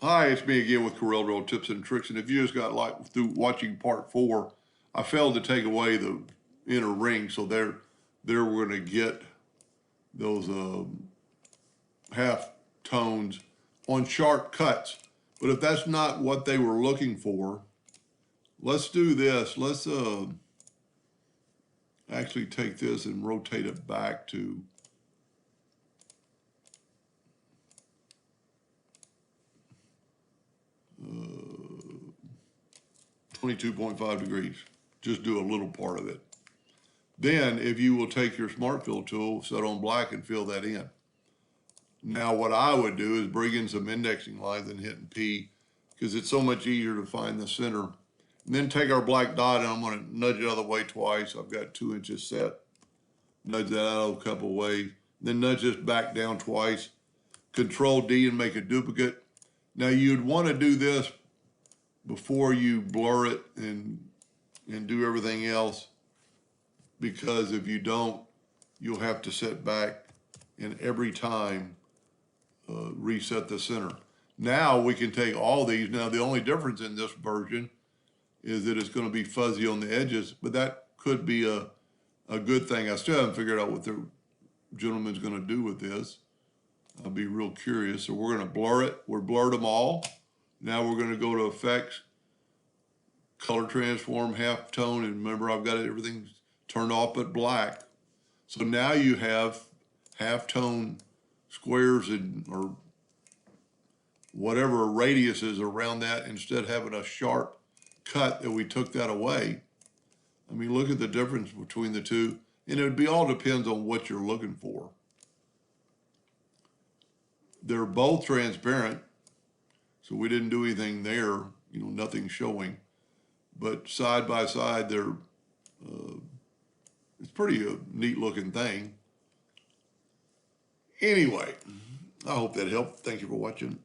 Hi, it's me again with Corel Drill Tips and Tricks. And if you just got like through watching part 4, I failed to take away the inner ring. So there we're going to get those half tones on sharp cuts. But if that's not what they were looking for, let's do this. Let's actually take this and rotate it back to 22.5 degrees. Just do a little part of it. Then, if you will take your Smart Fill tool, set on black and fill that in. Now, what I would do is bring in some indexing lines and hitting P, because it's so much easier to find the center. And then take our black dot, and I'm going to nudge it out of the way twice. I've got 2 inches set. Nudge that out a couple of ways. Then nudge this back down twice. Control D and make a duplicate. Now, you'd want to do this before you blur it and do everything else, because if you don't, you'll have to set back and every time reset the center. Now we can take all these. Now the only difference in this version is that it's going to be fuzzy on the edges, but that could be a good thing. I still haven't figured out what the gentleman's going to do with this. I'll be real curious. So we're going to blur it. We're blurred them all. Now we're going to go to Effects, Color Transform, Halftone, and remember I've got everything turned off but black. So now you have halftone squares or whatever radius is around that, instead of having a sharp cut that we took that away. I mean, look at the difference between the two, and it would be all depends on what you're looking for. They're both transparent, so we didn't do anything there, nothing showing. But side by side, they're it's pretty neat looking thing. Anyway, I hope that helped. Thank you for watching.